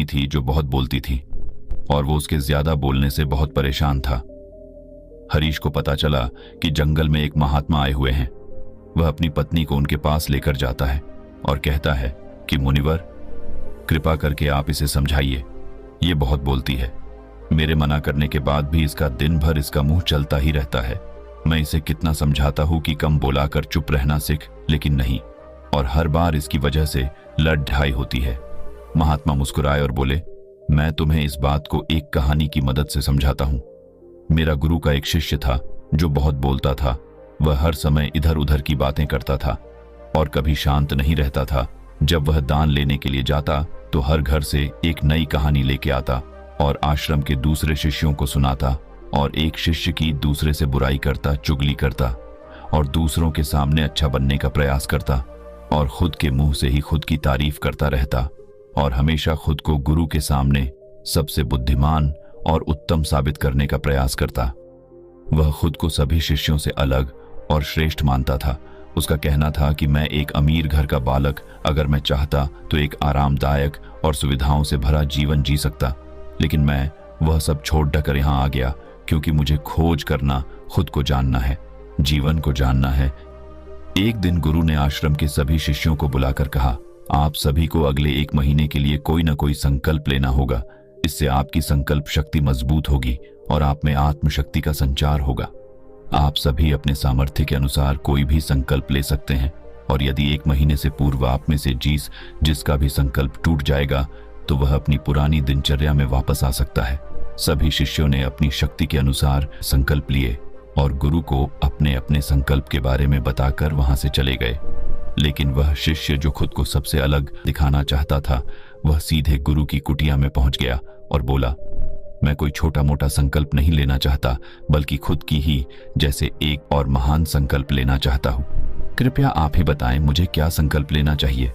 थी जो बहुत बोलती थी और वो उसके ज्यादा बोलने से बहुत परेशान था। हरीश को पता चला कि जंगल में एक महात्मा आए हुए हैं। वह अपनी पत्नी को उनके पास लेकर जाता है और कहता है कि मुनिवर, कृपा करके आप इसे समझाइए, ये बहुत बोलती है। मेरे मना करने के बाद भी इसका दिन भर इसका मुंह चलता ही रहता है। मैं इसे कितना समझाता हूं कि कम बोलाकर चुप रहना सीख, लेकिन नहीं, और हर बार इसकी वजह से लड़ ढाई होती है। महात्मा मुस्कुराए और बोले, मैं तुम्हें इस बात को एक कहानी की मदद से समझाता हूं। मेरा गुरु का एक शिष्य था जो बहुत बोलता था। वह हर समय इधर उधर की बातें करता था और कभी शांत नहीं रहता था। जब वह दान लेने के लिए जाता तो हर घर से एक नई कहानी लेके आता और आश्रम के दूसरे शिष्यों को सुनाता, और एक शिष्य की दूसरे से बुराई करता, चुगली करता और दूसरों के सामने अच्छा बनने का प्रयास करता और खुद के मुंह से ही खुद की तारीफ करता रहता और हमेशा खुद को गुरु के सामने सबसे बुद्धिमान और उत्तम साबित करने का प्रयास करता। वह खुद को सभी शिष्यों से अलग और श्रेष्ठ मानता था। उसका कहना था कि मैं एक अमीर घर का बालक अगर मैं चाहता तो एक आरामदायक और सुविधाओं से भरा जीवन जी सकता, लेकिन मैं वह सब छोड़ कर यहाँ आ गया क्योंकि मुझे खोज करना, खुद को जानना है, जीवन को जानना है। एक दिन गुरु ने आश्रम के सभी शिष्यों को बुलाकर कहा, आप सभी को अगले 1 महीने के लिए कोई न कोई संकल्प लेना होगा। इससे आपकी संकल्प शक्ति मजबूत होगी और आप में आत्मशक्ति का संचार होगा। आप सभी अपने सामर्थ्य के अनुसार कोई भी संकल्प ले सकते हैं, और यदि 1 महीने से पूर्व आप में से जिसका भी संकल्प टूट जाएगा तो वह अपनी पुरानी दिनचर्या में वापस आ सकता है। सभी शिष्यों ने अपनी शक्ति के अनुसार संकल्प लिए और गुरु को अपने अपने संकल्प के बारे में बताकर वहां से चले गए। लेकिन वह शिष्य जो खुद को सबसे अलग दिखाना चाहता था, वह सीधे गुरु की कुटिया में पहुंच गया और बोला, मैं कोई छोटा मोटा संकल्प नहीं लेना चाहता, बल्कि खुद की ही जैसे एक और महान संकल्प लेना चाहता हूं। कृपया आप ही बताएं मुझे क्या संकल्प लेना चाहिए।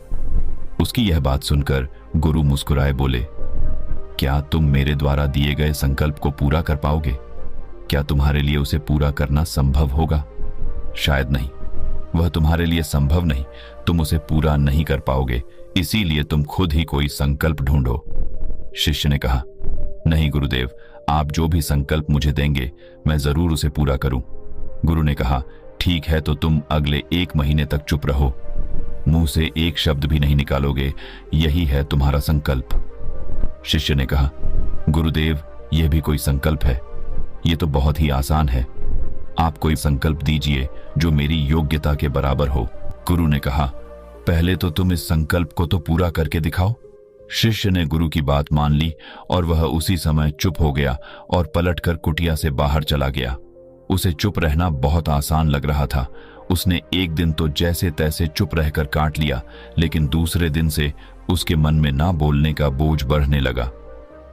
उसकी यह बात सुनकर गुरु मुस्कुराए बोले, क्या तुम मेरे द्वारा दिए गए संकल्प को पूरा कर पाओगे? क्या तुम्हारे लिए उसे पूरा करना संभव होगा? शायद नहीं, वह तुम्हारे लिए संभव नहीं, तुम उसे पूरा नहीं कर पाओगे, इसीलिए तुम खुद ही कोई संकल्प ढूंढो। शिष्य ने कहा, नहीं गुरुदेव, आप जो भी संकल्प मुझे देंगे मैं जरूर उसे पूरा करूं। गुरु ने कहा, ठीक है, तो तुम अगले 1 महीने तक चुप रहो, मुंह से एक शब्द भी नहीं निकालोगे, यही है तुम्हारा संकल्प। शिष्य ने कहा, गुरुदेव, यह भी कोई संकल्प है? यह तो बहुत ही आसान है, आप कोई संकल्प दीजिए जो मेरी योग्यता के बराबर हो। गुरु ने कहा, पहले तो तुम इस संकल्प को तो पूरा करके दिखाओ। शिष्य ने गुरु की बात मान ली और वह उसी समय चुप हो गया और पलटकर कुटिया से बाहर चला गया। उसे चुप रहना बहुत आसान लग रहा था। उसने एक दिन तो जैसे तैसे चुप रहकर काट लिया, लेकिन दूसरे दिन से उसके मन में ना बोलने का बोझ बढ़ने लगा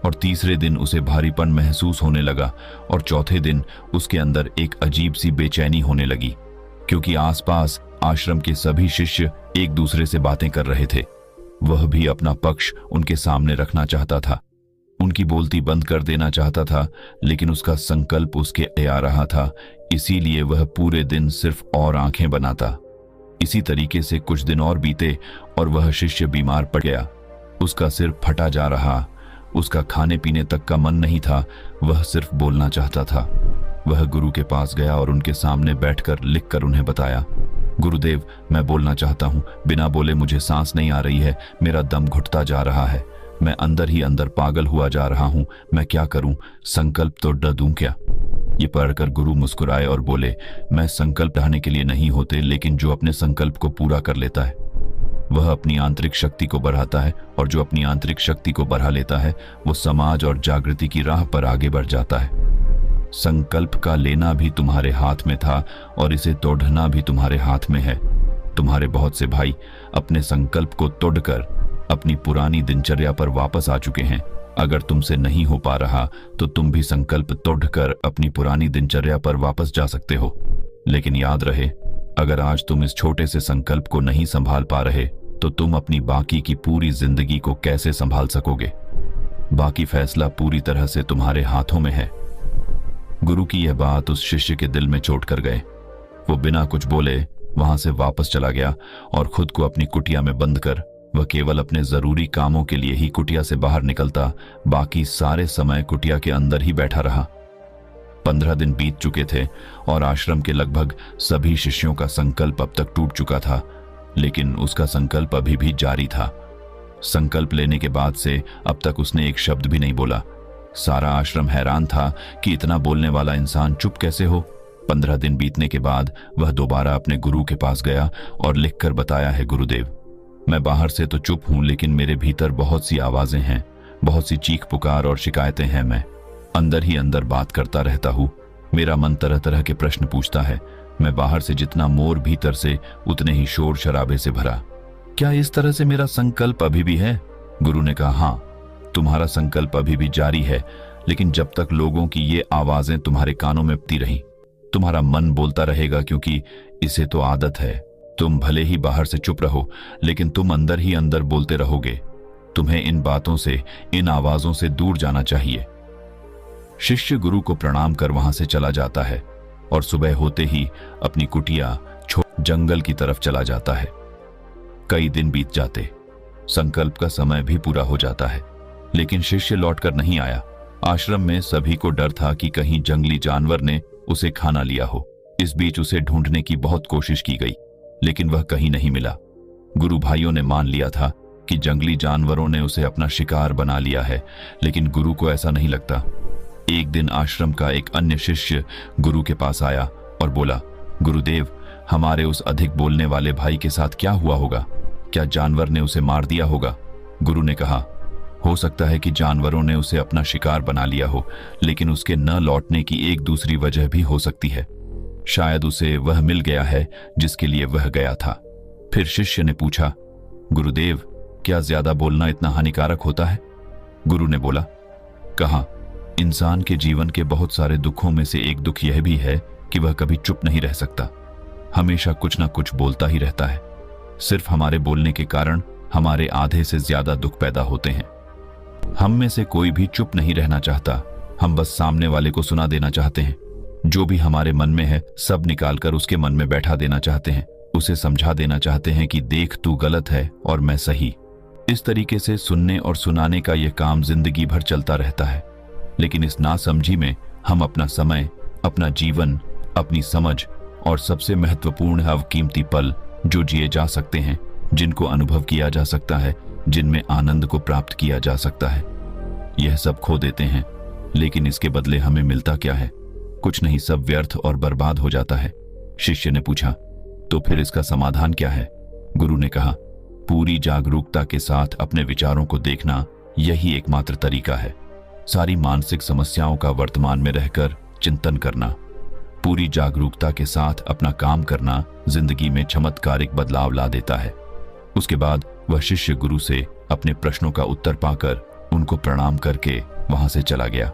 और तीसरे दिन उसे भारीपन महसूस होने लगा और चौथे दिन उसके अंदर एक अजीब सी बेचैनी होने लगी, क्योंकि आसपास आश्रम के सभी शिष्य एक दूसरे से बातें कर रहे थे। वह भी अपना पक्ष उनके सामने रखना चाहता था, उनकी बोलती बंद कर देना चाहता था, लेकिन उसका संकल्प उसके आ रहा था, इसीलिए वह पूरे दिन सिर्फ और आंखें बनाता। इसी तरीके से कुछ दिन और बीते और वह शिष्य बीमार पड़ गया। उसका सिर फटा जा रहा, उसका खाने पीने तक का मन नहीं था, वह सिर्फ बोलना चाहता था। वह गुरु के पास गया और उनके सामने बैठकर लिखकर उन्हें बताया, गुरुदेव, मैं बोलना चाहता हूँ, बिना बोले मुझे सांस नहीं आ रही है, मेरा दम घुटता जा रहा है, मैं अंदर ही अंदर पागल हुआ जा रहा हूँ, मैं क्या करूँ? संकल्प तो ड दूं क्या? ये पढ़कर गुरु मुस्कुराए और बोले, मैं संकल्प ढाने के लिए नहीं होते, लेकिन जो अपने संकल्प को पूरा कर लेता है वह अपनी आंतरिक शक्ति को बढ़ाता है, और जो अपनी आंतरिक शक्ति को बढ़ा लेता है वो समाज और जागृति की राह पर आगे बढ़ जाता है। संकल्प का लेना भी तुम्हारे हाथ में था और इसे तोड़ना भी तुम्हारे हाथ में है। तुम्हारे बहुत से भाई अपने संकल्प को तोड़कर अपनी पुरानी दिनचर्या पर वापस आ चुके हैं। अगर तुमसे नहीं हो पा रहा तो तुम भी संकल्प तोड़कर अपनी पुरानी दिनचर्या पर वापस जा सकते हो। लेकिन याद रहे, अगर आज तुम इस छोटे से संकल्प को नहीं संभाल पा रहे तो तुम अपनी बाकी की पूरी जिंदगी को कैसे संभाल सकोगे? बाकी फैसला पूरी तरह से तुम्हारे हाथों में है। गुरु की यह बात उस शिष्य के दिल में चोट कर गए। वो बिना कुछ बोले वहां से वापस चला गया और खुद को अपनी कुटिया में बंद कर वह केवल अपने जरूरी कामों के लिए ही कुटिया से बाहर निकलता, बाकी सारे समय कुटिया के अंदर ही बैठा रहा। 15 दिन बीत चुके थे और आश्रम के लगभग सभी शिष्यों का संकल्प अब तक टूट चुका था, लेकिन उसका संकल्प अभी भी जारी था। संकल्प लेने के बाद से अब तक उसने एक शब्द भी नहीं बोला। सारा आश्रम हैरान था कि इतना बोलने वाला इंसान चुप कैसे हो। 15 दिन बीतने के बाद वह दोबारा अपने गुरु के पास गया और लिखकर बताया है, गुरुदेव, मैं बाहर से तो चुप हूं, लेकिन मेरे भीतर बहुत सी आवाजें हैं, बहुत सी चीख पुकार और शिकायतें हैं। मैं अंदर ही अंदर बात करता रहता हूं। मेरा मन तरह तरह के प्रश्न पूछता है। मैं बाहर से जितना मोर, भीतर से उतने ही शोर शराबे से भरा। क्या इस तरह से मेरा संकल्प अभी भी है? गुरु ने कहा, हाँ, तुम्हारा संकल्प अभी भी जारी है, लेकिन जब तक लोगों की ये आवाजें तुम्हारे कानों में पती रही, तुम्हारा मन बोलता रहेगा, क्योंकि इसे तो आदत है। तुम भले ही बाहर से चुप रहो, लेकिन तुम अंदर ही अंदर बोलते रहोगे। तुम्हें इन बातों से, इन आवाजों से दूर जाना चाहिए। शिष्य गुरु को प्रणाम कर वहां से चला जाता है और सुबह होते ही अपनी कुटिया छोड़ जंगल की तरफ चला जाता है। कई दिन बीत जाते, संकल्प का समय भी पूरा हो जाता है, लेकिन शिष्य लौटकर नहीं आया। आश्रम में सभी को डर था कि कहीं जंगली जानवर ने उसे खा ना लिया हो। इस बीच उसे ढूंढने की बहुत कोशिश की गई, लेकिन वह कहीं नहीं मिला। गुरु भाइयों ने मान लिया था कि जंगली जानवरों ने उसे अपना शिकार बना लिया है, लेकिन गुरु को ऐसा नहीं लगता। एक दिन आश्रम का एक अन्य शिष्य गुरु के पास आया और बोला, गुरुदेव, हमारे उस अधिक बोलने वाले भाई के साथ क्या हुआ होगा? क्या जानवर ने उसे मार दिया होगा? गुरु ने कहा, हो सकता है कि जानवरों ने उसे अपना शिकार बना लिया हो, लेकिन उसके न लौटने की एक दूसरी वजह भी हो सकती है। शायद उसे वह मिल गया है जिसके लिए वह गया था। फिर शिष्य ने पूछा, गुरुदेव, क्या ज्यादा बोलना इतना हानिकारक होता है? गुरु ने बोला, कहा, इंसान के जीवन के बहुत सारे दुखों में से एक दुख यह भी है कि वह कभी चुप नहीं रह सकता, हमेशा कुछ ना कुछ बोलता ही रहता है। सिर्फ हमारे बोलने के कारण हमारे आधे से ज्यादा दुख पैदा होते हैं। हम में से कोई भी चुप नहीं रहना चाहता, हम बस सामने वाले को सुना देना चाहते हैं। जो भी हमारे मन में है सब निकालकर उसके मन में बैठा देना चाहते हैं, उसे समझा देना चाहते हैं कि देख, तू गलत है और मैं सही। इस तरीके से सुनने और सुनाने का यह काम जिंदगी भर चलता रहता है, लेकिन इस नासमझी में हम अपना समय, अपना जीवन, अपनी समझ और सबसे महत्वपूर्ण अवकीमती पल जो जिए जा सकते हैं, जिनको अनुभव किया जा सकता है, जिनमें आनंद को प्राप्त किया जा सकता है, यह सब खो देते हैं। लेकिन इसके बदले हमें मिलता क्या है? कुछ नहीं, सब व्यर्थ और बर्बाद हो जाता है। शिष्य ने पूछा, तो फिर इसका समाधान क्या है? गुरु ने कहा, पूरी जागरूकता के साथ अपने विचारों को देखना, यही एकमात्र तरीका है। सारी मानसिक समस्याओं का वर्तमान में रहकर चिंतन करना, पूरी जागरूकता के साथ अपना काम करना जिंदगी में चमत्कारिक बदलाव ला देता है। उसके बाद वह शिष्य गुरु से अपने प्रश्नों का उत्तर पाकर उनको प्रणाम करके वहां से चला गया।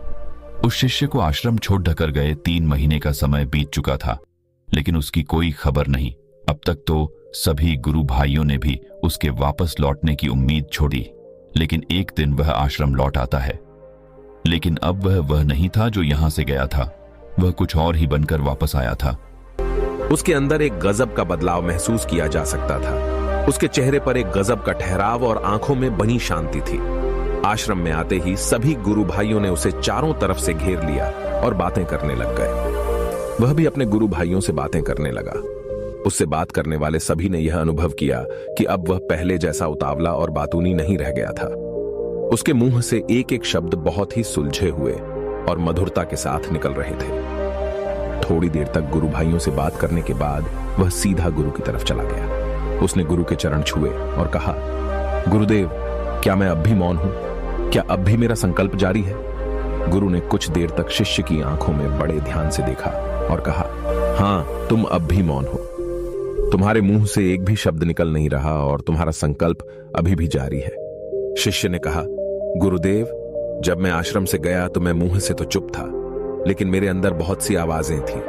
उस शिष्य को आश्रम छोड़ ढकर गए 3 महीने का समय बीत चुका था, लेकिन उसकी कोई खबर नहीं। अब तक तो सभी गुरु भाइयों ने भी उसके वापस लौटने की उम्मीद छोड़ी, लेकिन एक दिन वह आश्रम लौट आता है। लेकिन अब वह नहीं था जो यहां से गया था, वह कुछ और ही बनकर वापस आया था। उसके अंदर एक गजब का बदलाव महसूस किया जा सकता था। उसके चेहरे पर एक गजब का ठहराव और आंखों में बनी शांति थी। आश्रम में आते ही सभी गुरु भाइयों ने उसे चारों तरफ से घेर लिया और बातें करने लग गए। वह भी अपने गुरु भाइयों से बातें करने लगा। उससे बात करने वाले सभी ने यह अनुभव किया कि अब वह पहले जैसा उतावला और बातूनी नहीं रह गया था। उसके मुंह से एक एक शब्द बहुत ही सुलझे हुए और मधुरता के साथ निकल रहे थे। थोड़ी देर तक गुरु भाइयों से बात करने के बाद वह सीधा गुरु की तरफ चला गया। उसने गुरु के चरण छुए और कहा, गुरुदेव, क्या मैं अब भी मौन हूं? क्या अब भी मेरा संकल्प जारी है? गुरु ने कुछ देर तक शिष्य की आंखों में बड़े ध्यान से देखा और कहा, हां, तुम अब भी मौन हो। तुम्हारे मुंह से एक भी शब्द निकल नहीं रहा और तुम्हारा संकल्प अभी भी जारी है। शिष्य ने कहा, गुरुदेव, जब मैं आश्रम से गया तो मैं मुंह से तो चुप था, लेकिन मेरे अंदर बहुत सी आवाजें थी।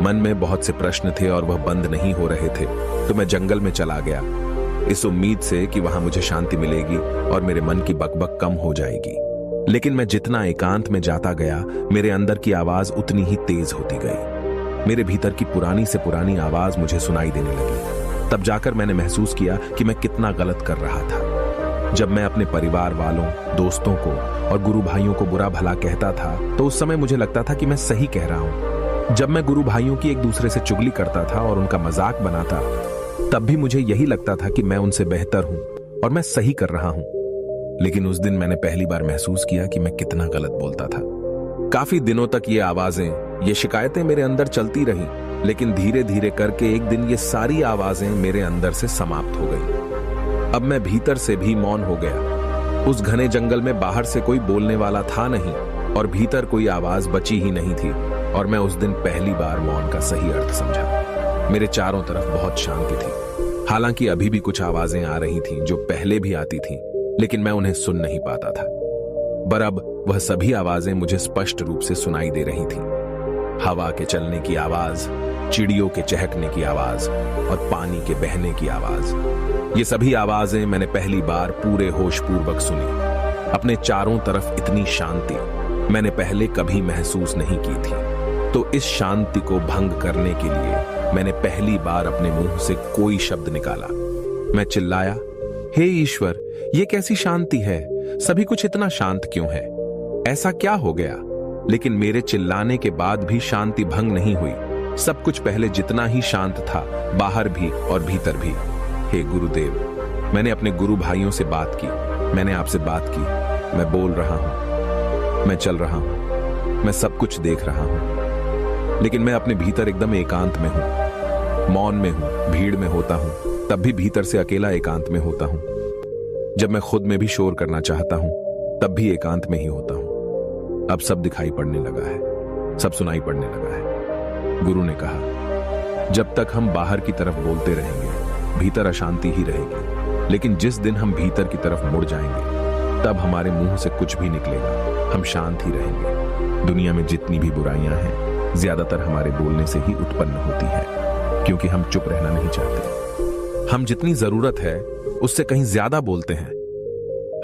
मन में बहुत से प्रश्न थे और वह बंद नहीं हो रहे थे, तो मैं जंगल में चला गया, इस उम्मीद से कि वहां मुझे शांति मिलेगी और मेरे मन की बकबक कम हो जाएगी। लेकिन मैं जितना एकांत में जाता गया, मेरे अंदर की आवाज उतनी ही तेज होती गई। मेरे भीतर की पुरानी से पुरानी आवाज मुझे सुनाई देने लगी। तब जाकर मैंने महसूस किया कि मैं कितना गलत कर रहा था। जब मैं अपने परिवार वालों, दोस्तों को और गुरु भाइयों को बुरा भला कहता था तो उस समय मुझे लगता था कि मैं सही कह रहा हूं। जब मैं गुरु भाइयों की एक दूसरे से चुगली करता था और उनका मजाक बनाता, तब भी मुझे यही लगता था कि मैं उनसे बेहतर हूं और मैं सही कर रहा हूं। लेकिन उस दिन मैंने पहली बार महसूस किया कि मैं कितना गलत बोलता था। काफी दिनों तक ये आवाजें, ये शिकायतें मेरे अंदर चलती रहीं, लेकिन धीरे धीरे करके एक दिन ये सारी आवाजें मेरे अंदर से समाप्त हो गई। अब मैं भीतर से भी मौन हो गया। उस घने जंगल में बाहर से कोई बोलने वाला था नहीं और भीतर कोई आवाज बची ही नहीं थी, और मैं उस दिन पहली बार मौन का सही अर्थ समझा। मेरे चारों तरफ बहुत शांति थी। हालांकि अभी भी कुछ आवाजें आ रही थीं जो पहले भी आती थीं, लेकिन मैं उन्हें सुन नहीं पाता था। पर अब वह सभी आवाजें मुझे स्पष्ट रूप से सुनाई दे रही थीं। हवा के चलने की आवाज, चिड़ियों के चहकने की आवाज और पानी के बहने की आवाज। ये सभी आवाजें मैंने पहली बार पूरे होशपूर्वक सुनी। अपने चारों तरफ इतनी शांति मैंने पहले कभी महसूस नहीं की थी। तो इस शांति को भंग करने के लिए मैंने पहली बार अपने मुंह से कोई शब्द निकाला। मैं चिल्लाया, हे ईश्वर, ये कैसी शांति है? सभी कुछ इतना शांत क्यों है? ऐसा क्या हो गया? लेकिन मेरे चिल्लाने के बाद भी शांति भंग नहीं हुई। सब कुछ पहले जितना ही शांत था, बाहर भी और भीतर भी। हे गुरुदेव, मैंने अपने गुरु भाइयों से बात की, मैंने आपसे बात की। मैं बोल रहा हूं, मैं चल रहा हूं, मैं सब कुछ देख रहा हूं, लेकिन मैं अपने भीतर एकदम एकांत में हूं, मौन में हूं। भीड़ में होता हूं तब भी भीतर से अकेला एकांत में होता हूं। जब मैं खुद में भी शोर करना चाहता हूं तब भी एकांत में ही होता हूं। अब सब दिखाई पड़ने लगा है, सब सुनाई पड़ने लगा है। गुरु ने कहा, जब तक हम बाहर की तरफ बोलते रहेंगे, भीतर अशांति ही रहेगी। लेकिन जिस दिन हम भीतर की तरफ मुड़ जाएंगे, तब हमारे मुंह से कुछ भी निकलेगा, हम शांत ही रहेंगे। दुनिया में जितनी भी बुराइयां हैं, ज्यादातर हमारे बोलने से ही उत्पन्न होती है, क्योंकि हम चुप रहना नहीं चाहते। हम जितनी जरूरत है उससे कहीं ज्यादा बोलते हैं।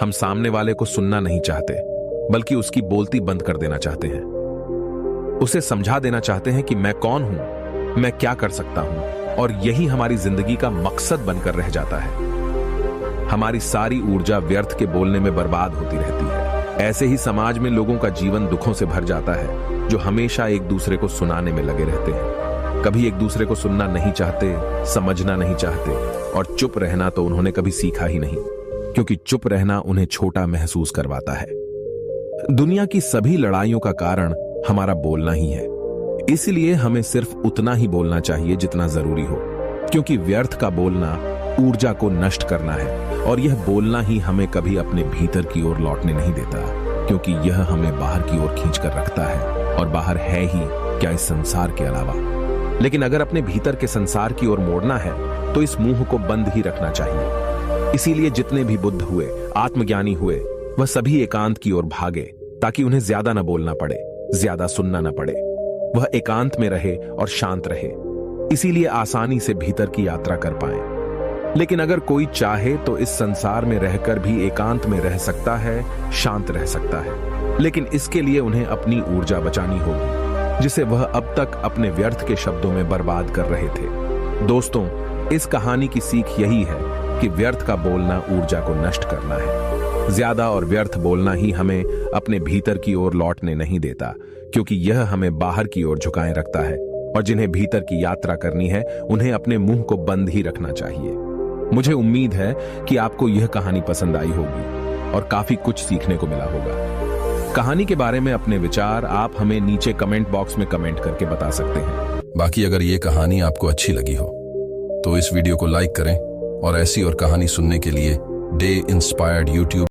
हम सामने वाले को सुनना नहीं चाहते, बल्कि उसकी बोलती बंद कर देना चाहते हैं। उसे समझा देना चाहते हैं कि मैं कौन हूं, मैं क्या कर सकता हूं, और यही हमारी जिंदगी का मकसद बनकर रह जाता है। हमारी सारी ऊर्जा व्यर्थ के बोलने में बर्बाद होती रहती है। ऐसे ही समाज में लोगों का जीवन दुखों से भर जाता है, जो हमेशा एक दूसरे को सुनाने में लगे रहते हैं। कभी एक दूसरे को सुनना नहीं चाहते, समझना नहीं चाहते, और चुप रहना तो उन्होंने कभी सीखा ही नहीं, क्योंकि चुप रहना उन्हें छोटा महसूस करवाता है। दुनिया की सभी लड़ाइयों का कारण हमारा बोलना ही है। इसलिए हमें सिर्फ उतना ही बोलना चाहिए जितना जरूरी हो, क्योंकि व्यर्थ का बोलना ऊर्जा को नष्ट करना है, और यह बोलना ही हमें कभी अपने भीतर की ओर लौटने नहीं देता, क्योंकि यह हमें बाहर की ओर खींच कर रखता है, और बाहर है ही क्या इस संसार के अलावा। लेकिन अगर अपने भीतर के संसार की ओर मोड़ना है तो इस मुंह को बंद ही रखना चाहिए। इसीलिए जितने भी बुद्ध हुए, आत्मज्ञानी हुए, वह सभी एकांत की ओर भागे, ताकि उन्हें ज्यादा न बोलना पड़े, ज्यादा सुनना न पड़े। वह एकांत में रहे और शांत रहे, इसीलिए आसानी से भीतर की यात्रा कर पाए। लेकिन अगर कोई चाहे तो इस संसार में रहकर भी एकांत में रह सकता है, शांत रह सकता है, लेकिन इसके लिए उन्हें अपनी ऊर्जा बचानी होगी, जिसे वह अब तक अपने व्यर्थ के शब्दों में बर्बाद कर रहे थे। दोस्तों, इस कहानी की सीख यही है कि व्यर्थ का बोलना ऊर्जा को नष्ट करना है। ज्यादा और व्यर्थ बोलना ही हमें अपने भीतर की ओर लौटने नहीं देता, क्योंकि यह हमें बाहर की ओर झुकाए रखता है, और जिन्हें भीतर की यात्रा करनी है उन्हें अपने मुंह को बंद ही रखना चाहिए। मुझे उम्मीद है कि आपको यह कहानी पसंद आई होगी और काफी कुछ सीखने को मिला होगा। कहानी के बारे में अपने विचार आप हमें नीचे कमेंट बॉक्स में कमेंट करके बता सकते हैं। बाकी अगर ये कहानी आपको अच्छी लगी हो तो इस वीडियो को लाइक करें, और ऐसी और कहानी सुनने के लिए डे इंस्पायर्ड यूट्यूब